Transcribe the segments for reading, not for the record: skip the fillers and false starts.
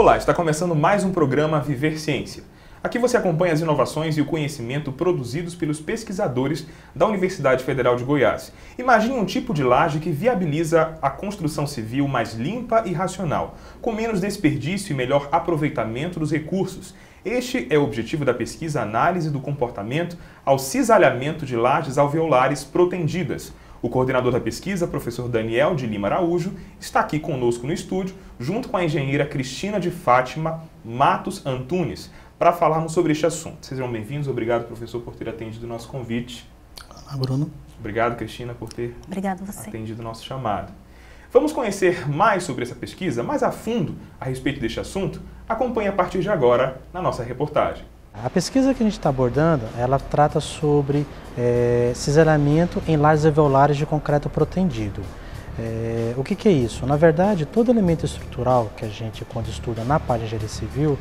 Olá, está começando mais um programa Viver Ciência. Aqui você acompanha as inovações e o conhecimento produzidos pelos pesquisadores da Universidade Federal de Goiás. Imagine um tipo de laje que viabiliza a construção civil mais limpa e racional, com menos desperdício e melhor aproveitamento dos recursos. Este é o objetivo da pesquisa Análise do Comportamento ao Cisalhamento de Lajes Alveolares Protendidas. O coordenador da pesquisa, professor Daniel de Lima Araújo, está aqui conosco no estúdio, junto com a engenheira Cristina de Fátima Matos Antunes, para falarmos sobre este assunto. Sejam bem-vindos, obrigado, professor, por ter atendido o nosso convite. Olá, Bruno. Obrigado, Cristina, por ter você. atendido o nosso chamado. Vamos conhecer mais sobre essa pesquisa, mais a fundo a respeito deste assunto? Acompanhe a partir de agora na nossa reportagem. A pesquisa que a gente está abordando, ela trata sobre cisalhamento em lajes alveolares de concreto protendido. O que é isso? Na verdade, todo elemento estrutural que a gente, quando estuda na parte de engenharia civil,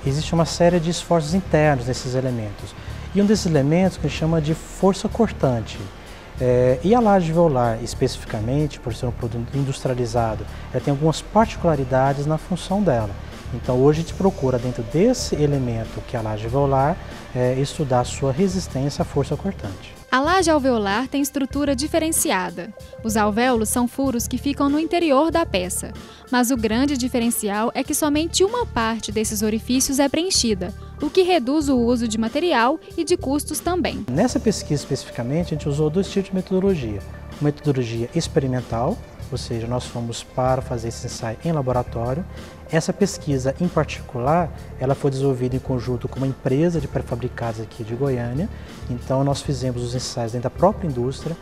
existe uma série de esforços internos nesses elementos. E um desses elementos que a gente chama de força cortante. E a laje alveolar, especificamente, por ser um produto industrializado, ela tem algumas particularidades na função dela. Então hoje a gente procura, dentro desse elemento que é a laje alveolar, estudar a sua resistência à força cortante. A laje alveolar tem estrutura diferenciada. Os alvéolos são furos que ficam no interior da peça, mas o grande diferencial é que somente uma parte desses orifícios é preenchida, o que reduz o uso de material e de custos também. Nessa pesquisa especificamente, a gente usou dois tipos de metodologia. Uma metodologia experimental, ou seja, nós fomos para fazer esse ensaio em laboratório. Essa pesquisa, em particular, ela foi desenvolvida em conjunto com uma empresa de pré-fabricados aqui de Goiânia. Então, nós fizemos os ensaios dentro da própria indústria.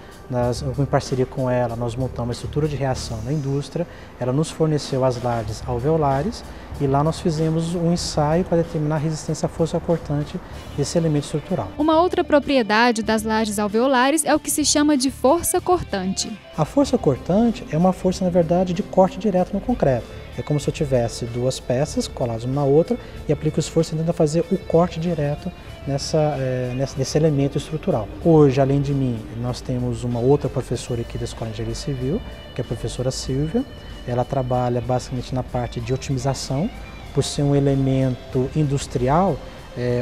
Em parceria com ela, nós montamos uma estrutura de reação na indústria. Ela nos forneceu as lajes alveolares e lá nós fizemos um ensaio para determinar a resistência à força cortante desse elemento estrutural. Uma outra propriedade das lajes alveolares é o que se chama de força cortante. A força cortante é uma força, na verdade, de corte direto no concreto. É como se eu tivesse duas peças coladas uma na outra e aplico o esforço tentando fazer o corte direto nesse elemento estrutural. Hoje, além de mim, nós temos uma outra professora aqui da Escola de Engenharia Civil, que é a professora Silvia. Ela trabalha basicamente na parte de otimização, por ser um elemento industrial.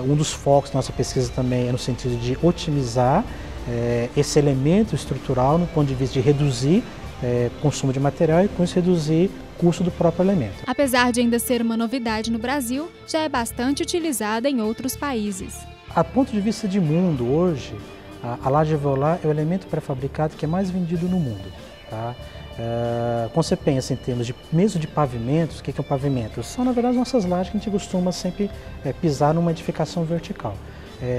Um dos focos da nossa pesquisa também é no sentido de otimizar esse elemento estrutural no ponto de vista de reduzir consumo de material e com isso reduzir o custo do próprio elemento. Apesar de ainda ser uma novidade no Brasil, já é bastante utilizada em outros países. A ponto de vista de mundo, hoje, a laje alveolar é o elemento pré-fabricado que é mais vendido no mundo. Tá? Quando você pensa em termos de mesmo de pavimentos, o que é um pavimento? São, na verdade, nossas lajes que a gente costuma sempre pisar numa edificação vertical.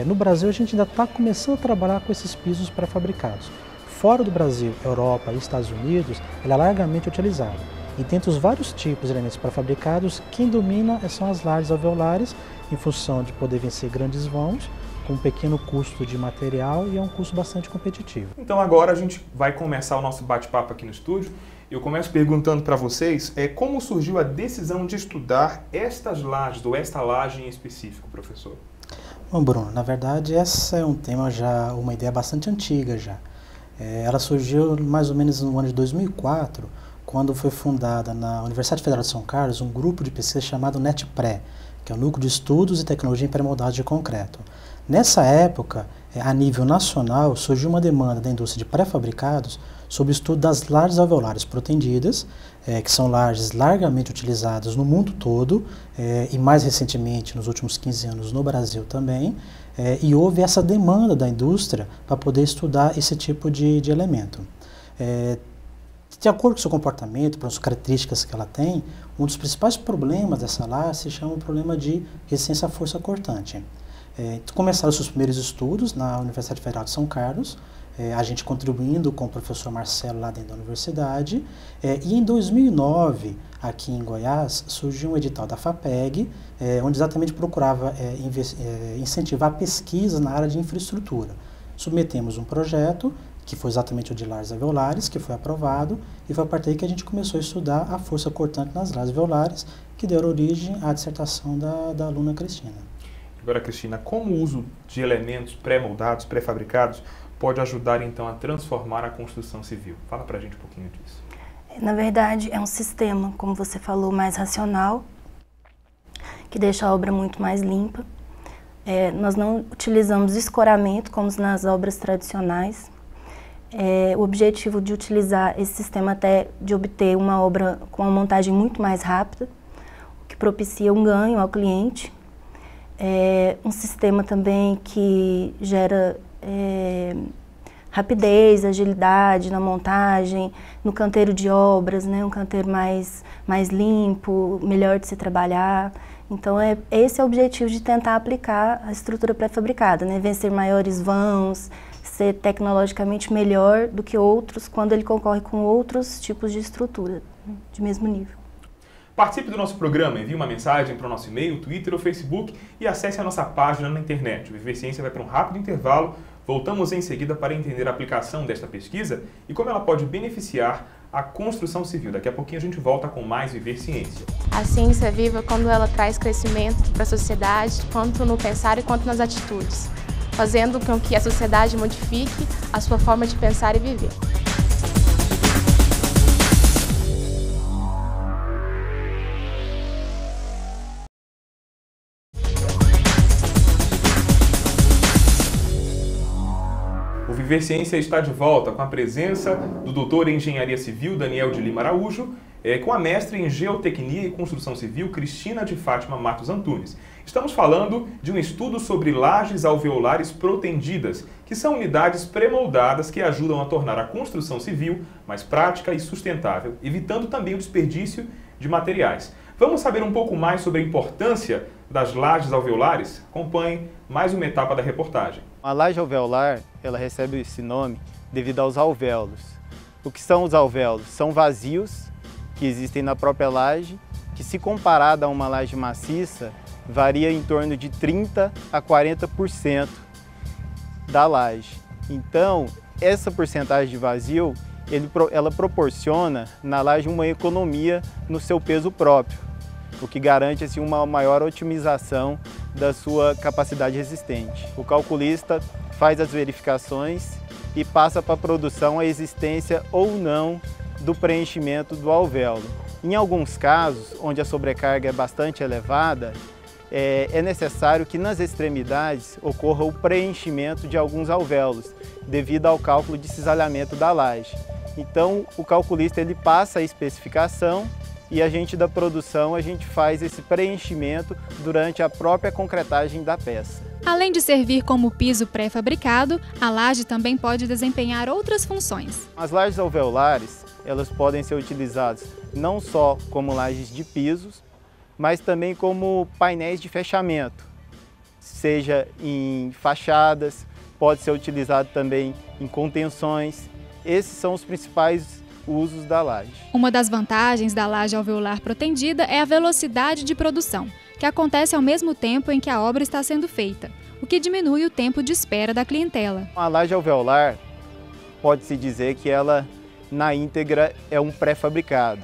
No Brasil, a gente ainda está começando a trabalhar com esses pisos pré-fabricados. Fora do Brasil, Europa e Estados Unidos, ela é largamente utilizada. E dentre os vários tipos de elementos pré-fabricados, quem domina são as lajes alveolares, em função de poder vencer grandes vãos, com um pequeno custo de material e é um custo bastante competitivo. Então agora a gente vai começar o nosso bate-papo aqui no estúdio. Eu começo perguntando para vocês como surgiu a decisão de estudar estas lajes, ou esta laje em específico, professor? Bom, Bruno, na verdade essa é um tema uma ideia bastante antiga já. Ela surgiu mais ou menos no ano de 2004, quando foi fundada na Universidade Federal de São Carlos um grupo de pesquisa chamado NETPRE, que é o Núcleo de Estudos e Tecnologia em Pré-Moldagem de Concreto. Nessa época, a nível nacional, surgiu uma demanda da indústria de pré-fabricados sobre o estudo das lajes alveolares protendidas, que são lajes largamente utilizadas no mundo todo e mais recentemente, nos últimos 15 anos, no Brasil também. E houve essa demanda da indústria para poder estudar esse tipo de elemento. De acordo com o seu comportamento, pelas características que ela tem, um dos principais problemas dessa laje se chama o problema de resistência à força cortante. Começaram os seus primeiros estudos na Universidade Federal de São Carlos, a gente contribuindo com o professor Marcelo lá dentro da universidade, e em 2009, aqui em Goiás, surgiu um edital da FAPEG, onde exatamente procurava incentivar pesquisa na área de infraestrutura. Submetemos um projeto, que foi exatamente o de lajes alveolares, que foi aprovado, e foi a partir daí que a gente começou a estudar a força cortante nas lajes alveolares, que deu origem à dissertação da aluna Cristina. Agora, Cristina, como o uso de elementos pré-moldados, pré-fabricados, pode ajudar então a transformar a construção civil? Fala pra gente um pouquinho disso. Na verdade, é um sistema, como você falou, mais racional, que deixa a obra muito mais limpa. Nós não utilizamos escoramento como nas obras tradicionais. O objetivo de utilizar esse sistema até de obter uma obra com uma montagem muito mais rápida, o que propicia um ganho ao cliente. Um sistema também que gera rapidez, agilidade na montagem, no canteiro de obras, né? Um canteiro mais limpo, melhor de se trabalhar. Então, esse é o objetivo de tentar aplicar a estrutura pré-fabricada, né? Vencer maiores vãos, ser tecnologicamente melhor do que outros quando ele concorre com outros tipos de estrutura, né? De mesmo nível. Participe do nosso programa, envie uma mensagem para o nosso e-mail, Twitter ou Facebook e acesse a nossa página na internet. O Viver Ciência vai para um rápido intervalo. Voltamos em seguida para entender a aplicação desta pesquisa e como ela pode beneficiar a construção civil. Daqui a pouquinho a gente volta com mais Viver Ciência. A ciência é viva quando ela traz crescimento para a sociedade, tanto no pensar quanto nas atitudes, fazendo com que a sociedade modifique a sua forma de pensar e viver. O Viver Ciência está de volta com a presença do doutor em Engenharia Civil, Daniel de Lima Araújo, com a mestre em Geotecnia e Construção Civil, Cristina de Fátima Matos Antunes. Estamos falando de um estudo sobre lajes alveolares protendidas, que são unidades pré-moldadas que ajudam a tornar a construção civil mais prática e sustentável, evitando também o desperdício de materiais. Vamos saber um pouco mais sobre a importância das lajes alveolares? Acompanhe mais uma etapa da reportagem. A laje alveolar, ela recebe esse nome devido aos alvéolos. O que são os alvéolos? São vazios que existem na própria laje, que se comparada a uma laje maciça, varia em torno de 30% a 40% da laje. Então, essa porcentagem de vazio, ela proporciona na laje uma economia no seu peso próprio, o que garante assim, uma maior otimização da sua capacidade resistente. O calculista faz as verificações e passa para a produção a existência ou não do preenchimento do alvéolo. Em alguns casos, onde a sobrecarga é bastante elevada, é necessário que nas extremidades ocorra o preenchimento de alguns alvéolos, devido ao cálculo de cisalhamento da laje. Então, o calculista ele passa a especificação e a gente da produção faz esse preenchimento durante a própria concretagem da peça. Além de servir como piso pré-fabricado, a laje também pode desempenhar outras funções. As lajes alveolares, elas podem ser utilizadas não só como lajes de pisos, mas também como painéis de fechamento, seja em fachadas, pode ser utilizado também em contenções. Esses são os principais usos da laje. Uma das vantagens da laje alveolar protendida é a velocidade de produção, que acontece ao mesmo tempo em que a obra está sendo feita, o que diminui o tempo de espera da clientela. A laje alveolar, pode-se dizer que ela, na íntegra, é um pré-fabricado,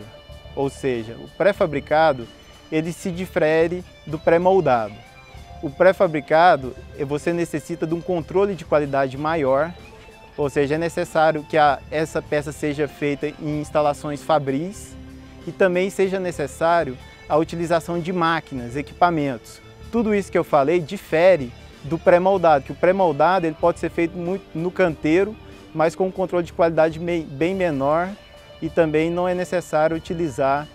ou seja, o pré-fabricado ele se difere do pré-moldado. O pré-fabricado, você necessita de um controle de qualidade maior, ou seja, é necessário que essa peça seja feita em instalações fabris e também seja necessário a utilização de máquinas, equipamentos. Tudo isso que eu falei difere do pré-moldado, que o pré-moldado ele pode ser feito muito no canteiro, mas com um controle de qualidade bem menor e também não é necessário utilizar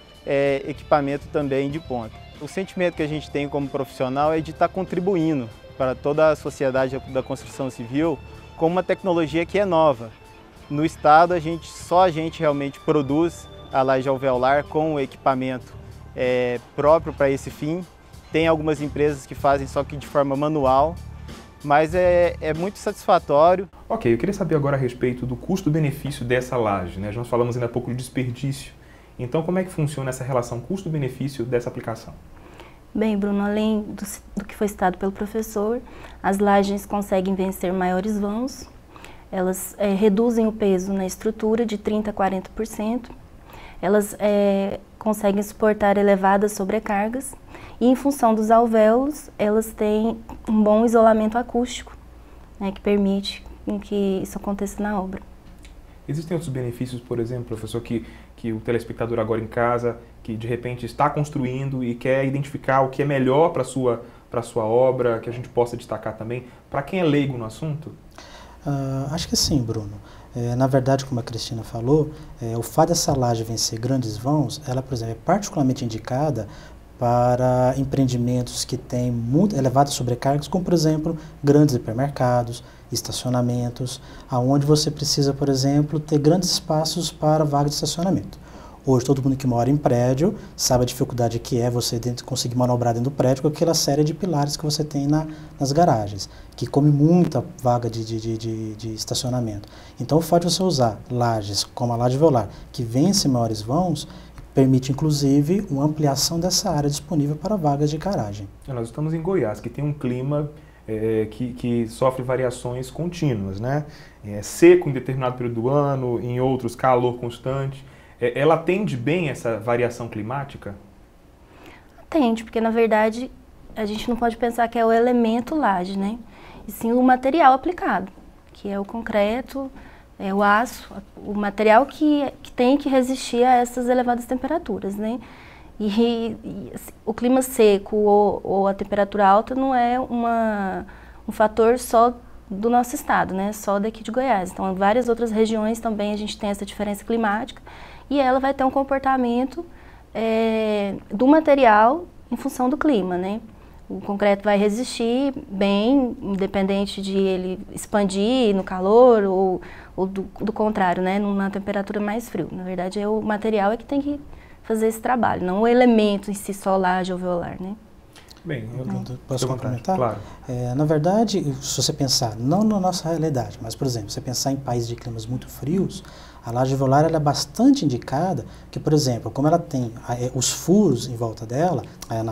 equipamento também de ponta. O sentimento que a gente tem como profissional é de estar contribuindo para toda a sociedade da construção civil com uma tecnologia que é nova. No estado, só a gente realmente produz a laje alveolar com o equipamento próprio para esse fim. Tem algumas empresas que fazem só que de forma manual, mas é muito satisfatório. Ok, eu queria saber agora a respeito do custo-benefício dessa laje, né? Nós falamos ainda há pouco de desperdício. Então, como é que funciona essa relação custo-benefício dessa aplicação? Bem, Bruno, além do que foi citado pelo professor, as lajes conseguem vencer maiores vãos, elas reduzem o peso na estrutura de 30% a 40%, elas conseguem suportar elevadas sobrecargas e, em função dos alvéolos, elas têm um bom isolamento acústico, né, que permite que isso aconteça na obra. Existem outros benefícios, por exemplo, professor, que que o telespectador agora em casa, que de repente está construindo e quer identificar o que é melhor para a sua obra, que a gente possa destacar também, para quem é leigo no assunto? Acho que sim, Bruno. Na verdade, como a Cristina falou, o fato dessa laje vencer grandes vãos, ela, por exemplo, é particularmente indicada para empreendimentos que têm muito elevadas sobrecargas, como, por exemplo, grandes hipermercados, estacionamentos, aonde você precisa, por exemplo, ter grandes espaços para vaga de estacionamento. Hoje, todo mundo que mora em prédio sabe a dificuldade que é você conseguir manobrar dentro do prédio com aquela série de pilares que você tem nas garagens, que come muita vaga de estacionamento. Então, o fato de você usar lajes como a laje alveolar, que vence maiores vãos, permite, inclusive, uma ampliação dessa área disponível para vagas de garagem. Nós estamos em Goiás, que tem um clima que sofre variações contínuas, né? Seco em determinado período do ano, em outros calor constante. Ela atende bem essa variação climática? Atende, porque na verdade a gente não pode pensar que é o elemento laje, né? E sim o material aplicado, que é o concreto, o aço, o material que tem que resistir a essas elevadas temperaturas, né? E o clima seco ou a temperatura alta não é um fator só do nosso estado, né? Só daqui de Goiás. Então, em várias outras regiões também a gente tem essa diferença climática e ela vai ter um comportamento do material em função do clima, né? O concreto vai resistir bem, independente de ele expandir no calor ou do contrário, né? Numa temperatura mais frio. Na verdade, o material é que tem que fazer esse trabalho, não o elemento em si só laje alveolar, né? Bem, posso complementar? Claro. Na verdade, se você pensar, não na nossa realidade, mas, por exemplo, se você pensar em países de climas muito frios, a laje alveolar ela é bastante indicada, que, por exemplo, como ela tem os furos em volta dela,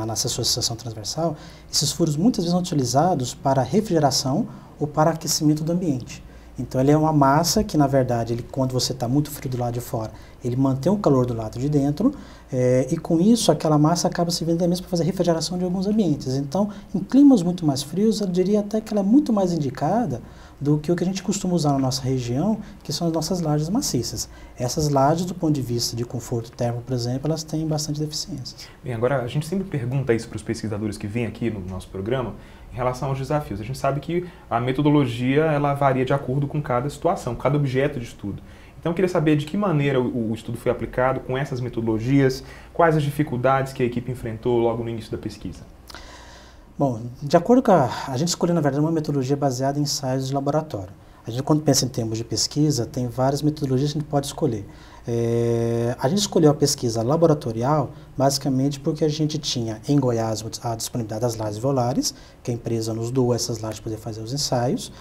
nessa associação transversal, esses furos muitas vezes são utilizados para refrigeração ou para aquecimento do ambiente. Então, ele é uma massa que, na verdade, quando você está muito frio do lado de fora, ele mantém o calor do lado de dentro e, com isso, aquela massa acaba servindo mesmo para fazer refrigeração de alguns ambientes. Então, em climas muito mais frios, eu diria até que ela é muito mais indicada do que o que a gente costuma usar na nossa região, que são as nossas lajes maciças. Essas lajes, do ponto de vista de conforto térmico, por exemplo, elas têm bastante deficiências. Bem, agora, a gente sempre pergunta isso para os pesquisadores que vêm aqui no nosso programa, em relação aos desafios. A gente sabe que a metodologia ela varia de acordo com cada situação, cada objeto de estudo. Então eu queria saber de que maneira o estudo foi aplicado com essas metodologias, quais as dificuldades que a equipe enfrentou logo no início da pesquisa. Bom, de acordo com a gente escolheu, na verdade, uma metodologia baseada em ensaios de laboratório. A gente, quando pensa em termos de pesquisa, tem várias metodologias que a gente pode escolher. A gente escolheu a pesquisa laboratorial basicamente porque a gente tinha em Goiás a disponibilidade das lajes alveolares, que a empresa nos doou essas lajes para poder fazer os ensaios.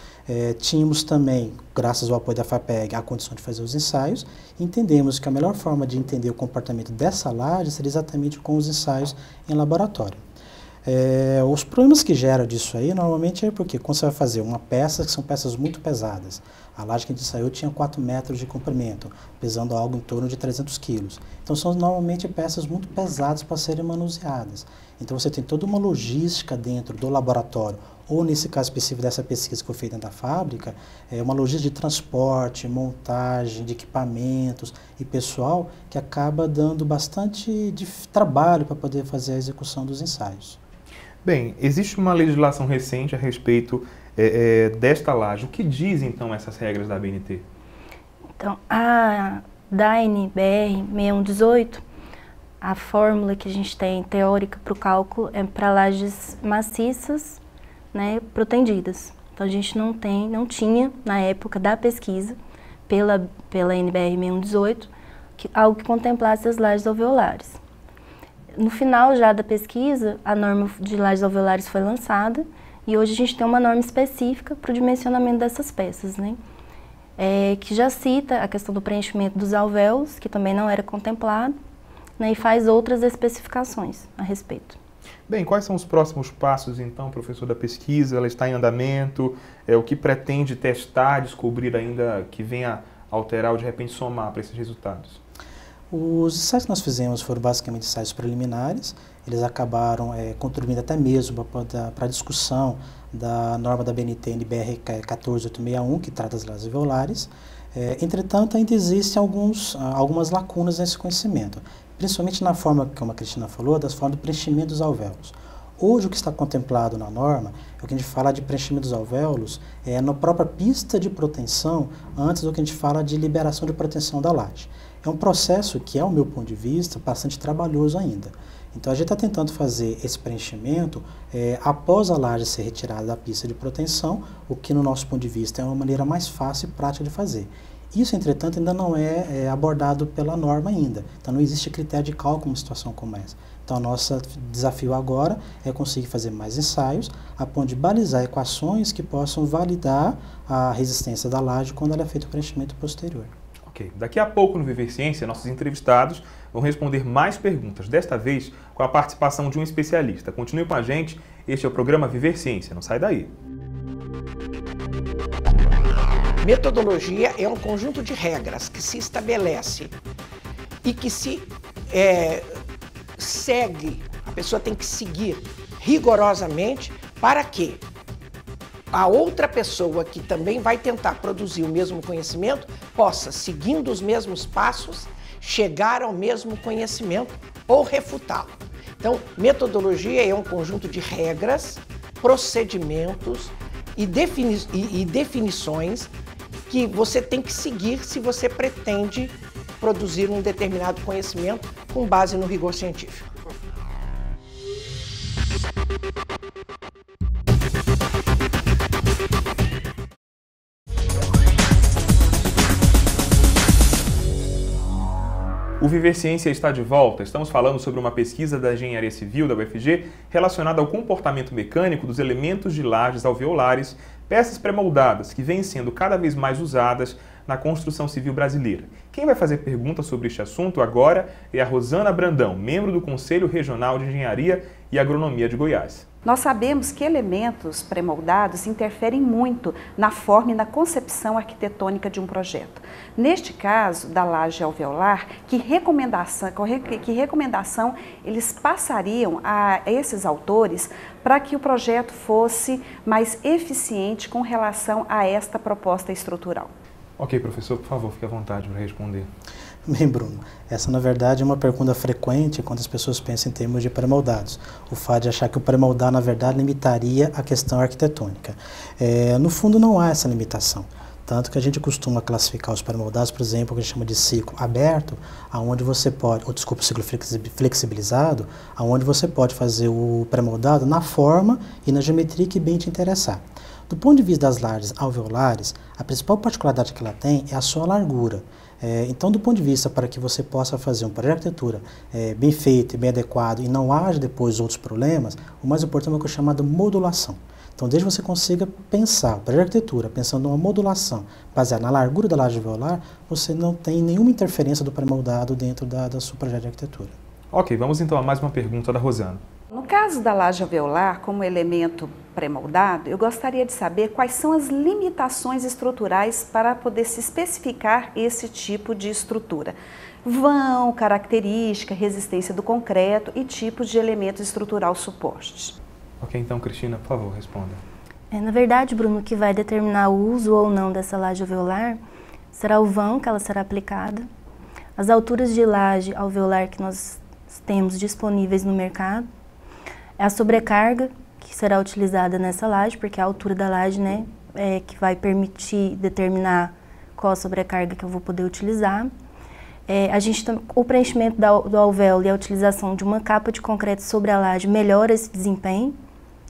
Tínhamos também, graças ao apoio da FAPEG, a condição de fazer os ensaios. Entendemos que a melhor forma de entender o comportamento dessa laje seria exatamente com os ensaios em laboratório. Os problemas que geram disso aí, normalmente é porque quando você vai fazer uma peça, que são peças muito pesadas, a laje que a gente ensaiou tinha 4 metros de comprimento, pesando algo em torno de 300 quilos. Então são normalmente peças muito pesadas para serem manuseadas. Então você tem toda uma logística dentro do laboratório, ou nesse caso específico dessa pesquisa que foi feita dentro da fábrica, uma logística de transporte, montagem de equipamentos e pessoal, que acaba dando bastante trabalho para poder fazer a execução dos ensaios. Bem, existe uma legislação recente a respeito desta laje. O que dizem, então, essas regras da ABNT? Então, da NBR 6118, a fórmula que a gente tem teórica para o cálculo é para lajes maciças, né, protendidas. Então, a gente não tinha, na época da pesquisa, pela NBR 6118, algo que contemplasse as lajes alveolares. No final já da pesquisa, a norma de lajes alveolares foi lançada e hoje a gente tem uma norma específica para o dimensionamento dessas peças, né? Que já cita a questão do preenchimento dos alvéolos, que também não era contemplado, né? E faz outras especificações a respeito. Bem, quais são os próximos passos, então, professor, da pesquisa? Ela está em andamento? O que pretende testar, descobrir ainda que venha alterar ou, de repente, somar para esses resultados? Os ensaios que nós fizemos foram basicamente ensaios preliminares, eles acabaram contribuindo até mesmo para a discussão da norma da ABNT NBR 14861, que trata das lajes alveolares. Entretanto, ainda existem algumas lacunas nesse conhecimento, principalmente na forma, como a Cristina falou, das formas de preenchimento dos alvéolos. Hoje, o que está contemplado na norma é o que a gente fala de preenchimento dos alvéolos na própria pista de proteção, antes do que a gente fala de liberação de proteção da laje. É um processo que, ao meu ponto de vista, bastante trabalhoso ainda. Então, a gente está tentando fazer esse preenchimento após a laje ser retirada da pista de proteção, o que, no nosso ponto de vista, é uma maneira mais fácil e prática de fazer. Isso, entretanto, ainda não é abordado pela norma ainda. Então, não existe critério de cálculo numa situação como essa. Então, nosso desafio agora é conseguir fazer mais ensaios, a ponto de balizar equações que possam validar a resistência da laje quando ela é feito o preenchimento posterior. Ok. Daqui a pouco no Viver Ciência, nossos entrevistados vão responder mais perguntas, desta vez com a participação de um especialista. Continue com a gente, este é o programa Viver Ciência, não sai daí. Metodologia é um conjunto de regras que se estabelece e que se segue, a pessoa tem que seguir rigorosamente para que a outra pessoa que também vai tentar produzir o mesmo conhecimento possa, seguindo os mesmos passos, chegar ao mesmo conhecimento ou refutá-lo. Então, metodologia é um conjunto de regras, procedimentos e definições que você tem que seguir se você pretende produzir um determinado conhecimento com base no rigor científico. O Viver Ciência está de volta. Estamos falando sobre uma pesquisa da Engenharia Civil da UFG relacionada ao comportamento mecânico dos elementos de lajes alveolares, peças pré-moldadas que vêm sendo cada vez mais usadas na construção civil brasileira. Quem vai fazer perguntas sobre este assunto agora é a Rosana Brandão, membro do Conselho Regional de Engenharia e Agronomia de Goiás. Nós sabemos que elementos pré-moldados interferem muito na forma e na concepção arquitetônica de um projeto. Neste caso, da laje alveolar, que recomendação eles passariam a esses autores para que o projeto fosse mais eficiente com relação a esta proposta estrutural? Ok, professor, por favor, fique à vontade para responder. Bem, Bruno, essa na verdade é uma pergunta frequente quando as pessoas pensam em termos de pré-moldados. O fato de achar que o pré-moldar na verdade limitaria a questão arquitetônica. No fundo não há essa limitação. Tanto que a gente costuma classificar os pré-moldados, por exemplo, o que a gente chama de ciclo aberto, aonde você pode, ou desculpa, ciclo flexibilizado, aonde você pode fazer o pré-moldado na forma e na geometria que bem te interessar. Do ponto de vista das lajes alveolares, a principal particularidade que ela tem é a sua largura. Então, do ponto de vista para que você possa fazer um projeto de arquitetura bem feito e bem adequado e não haja depois outros problemas, o mais importante é o que é chamado modulação. Então, desde que você consiga pensar o projeto de arquitetura, pensando numa modulação baseada na largura da laje alveolar, você não tem nenhuma interferência do pré-moldado dentro do seu projeto de arquitetura. Ok, vamos então a mais uma pergunta da Rosana. No caso da laje alveolar, como elemento pré-moldado, eu gostaria de saber quais são as limitações estruturais para poder se especificar esse tipo de estrutura. Vão, característica, resistência do concreto e tipos de elemento estrutural suporte. Ok, então, Cristina, por favor, responda. Na verdade, Bruno, o que vai determinar o uso ou não dessa laje alveolar será o vão que ela será aplicada, as alturas de laje alveolar que nós temos disponíveis no mercado, a sobrecarga que será utilizada nessa laje, porque a altura da laje, né, que vai permitir determinar qual a sobrecarga que eu vou poder utilizar. O preenchimento do alvéolo e a utilização de uma capa de concreto sobre a laje melhora esse desempenho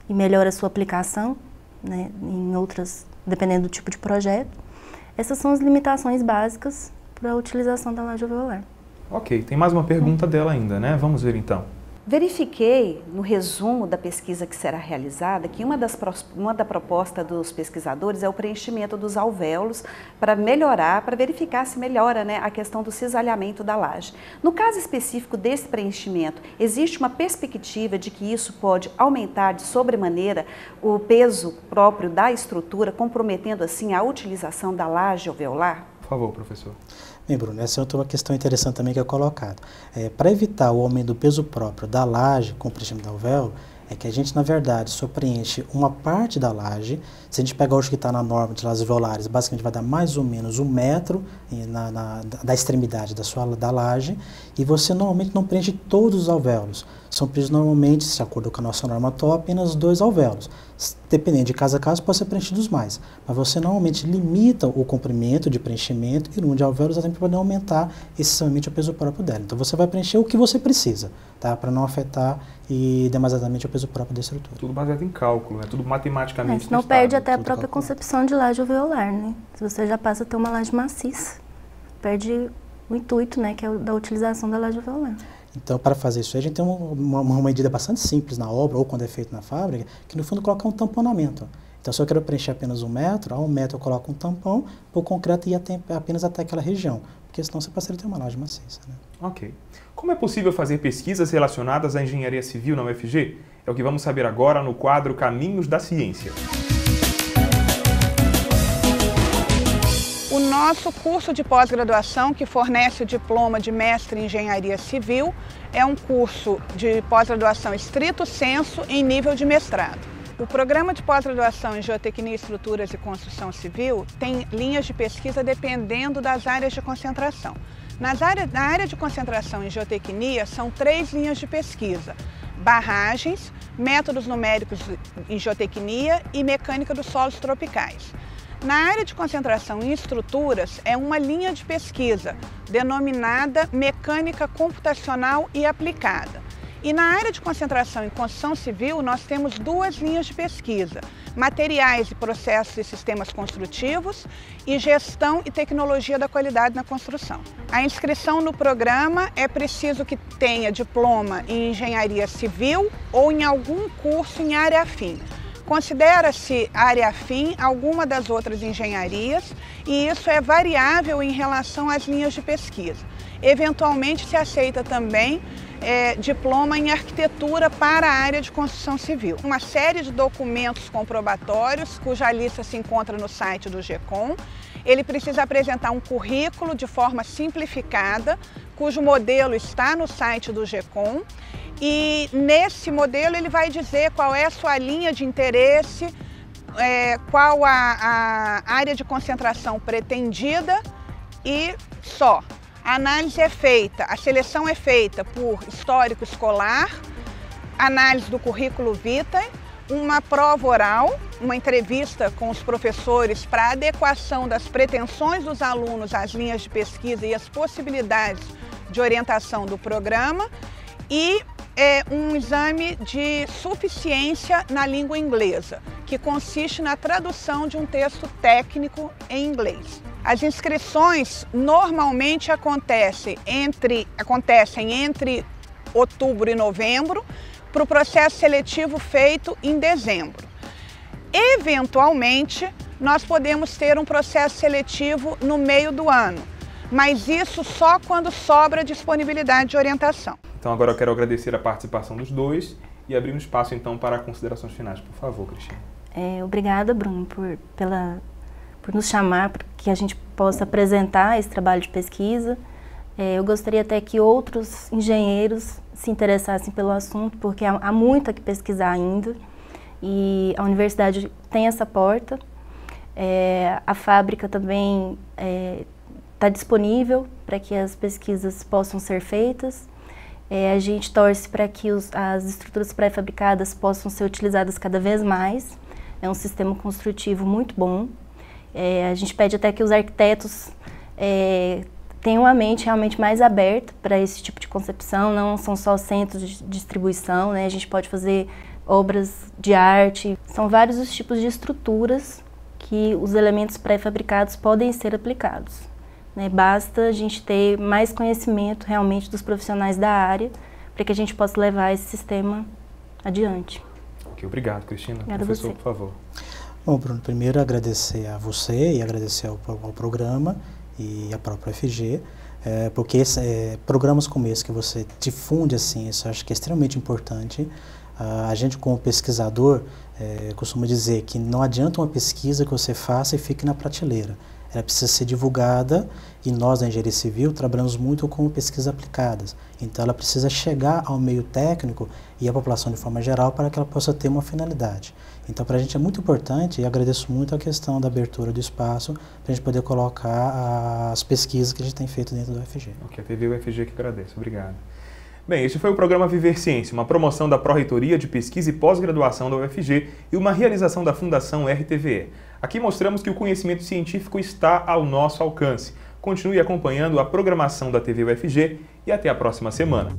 e melhora a sua aplicação, né, em outras, dependendo do tipo de projeto. Essas são as limitações básicas para a utilização da laje alveolar. Ok, tem mais uma pergunta dela ainda, né? Vamos ver então. Verifiquei, no resumo da pesquisa que será realizada, que uma da proposta dos pesquisadores é o preenchimento dos alvéolos para melhorar, para verificar se melhora, né, a questão do cisalhamento da laje. No caso específico desse preenchimento, existe uma perspectiva de que isso pode aumentar de sobremaneira o peso próprio da estrutura, comprometendo assim a utilização da laje alveolar? Por favor, professor. Bem, Bruno, essa é outra questão interessante também que é colocada. Para evitar o aumento do peso próprio da laje com o preenchimento do alvéolo, é que a gente, na verdade, só preenche uma parte da laje. Se a gente pegar hoje que está na norma de lajes alveolares, basicamente vai dar mais ou menos 1 metro da extremidade da laje, e você normalmente não preenche todos os alvéolos. São preenchidos normalmente, de acordo com a nossa norma atual, apenas 2 alvéolos. Dependendo de caso a caso, pode ser preenchidos mais. Mas você normalmente limita o comprimento de preenchimento e o número de alvéolos até para poder aumentar excessivamente o peso próprio dela. Então você vai preencher o que você precisa, tá? Para não afetar demasiadamente o peso próprio da estrutura. Tudo baseado em cálculo, tudo matematicamente senão perde até a própria concepção de laje alveolar, né? Se você já passa a ter uma laje maciça, perde o intuito, né, que é da utilização da laje alveolar. Então, para fazer isso, a gente tem uma medida bastante simples na obra, ou quando é feito na fábrica, que no fundo coloca um tamponamento. Então, se eu quero preencher apenas 1 metro, a 1 metro eu coloco um tampão, o concreto ia apenas até aquela região, porque senão você passaria a ter uma laje maciça, né? Ok. Como é possível fazer pesquisas relacionadas à engenharia civil na UFG? É o que vamos saber agora no quadro Caminhos da Ciência. O nosso curso de pós-graduação, que fornece o diploma de mestre em engenharia civil, é um curso de pós-graduação estrito sensu em nível de mestrado. O programa de pós-graduação em Geotecnia, Estruturas e Construção Civil tem linhas de pesquisa dependendo das áreas de concentração. Na área de concentração em Geotecnia, são 3 linhas de pesquisa: barragens, métodos numéricos em geotecnia e mecânica dos solos tropicais. Na área de concentração em estruturas, é uma linha de pesquisa denominada mecânica computacional e aplicada. E na área de concentração em construção civil, nós temos 2 linhas de pesquisa: materiais e processos e sistemas construtivos e gestão e tecnologia da qualidade na construção. A inscrição no programa é preciso que tenha diploma em engenharia civil ou em algum curso em área afim. Considera-se área afim alguma das outras engenharias e isso é variável em relação às linhas de pesquisa. Eventualmente se aceita também diploma em arquitetura para a área de construção civil. Uma série de documentos comprobatórios, cuja lista se encontra no site do GECOM. Ele precisa apresentar um currículo de forma simplificada, cujo modelo está no site do GECOM. E nesse modelo ele vai dizer qual é a sua linha de interesse, qual a área de concentração pretendida e só. A análise é feita, a seleção é feita por histórico escolar, análise do currículo vitae, uma prova oral, uma entrevista com os professores para adequação das pretensões dos alunos às linhas de pesquisa e as possibilidades de orientação do programa e um exame de suficiência na língua inglesa, que consiste na tradução de um texto técnico em inglês. As inscrições normalmente acontecem entre outubro e novembro, para o processo seletivo feito em dezembro. Eventualmente, nós podemos ter um processo seletivo no meio do ano, mas isso só quando sobra disponibilidade de orientação. Então agora eu quero agradecer a participação dos dois e abrir um espaço então para considerações finais. Por favor, Cristina. Obrigada, Bruno, por nos chamar, para que a gente possa apresentar esse trabalho de pesquisa. Eu gostaria até que outros engenheiros se interessassem pelo assunto, porque há muito a que pesquisar ainda e a universidade tem essa porta. A fábrica também está disponível para que as pesquisas possam ser feitas. A gente torce para que as estruturas pré-fabricadas possam ser utilizadas cada vez mais. É um sistema construtivo muito bom. A gente pede até que os arquitetos tenham a mente realmente mais aberta para esse tipo de concepção, não são só centros de distribuição, né? A gente pode fazer obras de arte. São vários os tipos de estruturas que os elementos pré-fabricados podem ser aplicados. Basta a gente ter mais conhecimento realmente dos profissionais da área para que a gente possa levar esse sistema adiante. Ok, obrigado, Cristina. Obrigada. Professor, por favor. Bom, Bruno, primeiro agradecer a você e agradecer ao programa e à própria UFG, porque programas como esse que você difunde assim, isso eu acho que é extremamente importante. A gente como pesquisador costuma dizer que não adianta uma pesquisa que você faça e fique na prateleira. ela precisa ser divulgada e nós, da Engenharia Civil, trabalhamos muito com pesquisas aplicadas. Então, ela precisa chegar ao meio técnico e à população de forma geral para que ela possa ter uma finalidade. Então, para a gente é muito importante, e agradeço muito a questão da abertura do espaço, para a gente poder colocar as pesquisas que a gente tem feito dentro do UFG. Ok, a TV UFG que agradece. Obrigado. Bem, este foi o programa Viver Ciência, uma promoção da Pró-Reitoria de Pesquisa e Pós-Graduação da UFG e uma realização da Fundação RTVE. Aqui mostramos que o conhecimento científico está ao nosso alcance. Continue acompanhando a programação da TV UFG e até a próxima semana.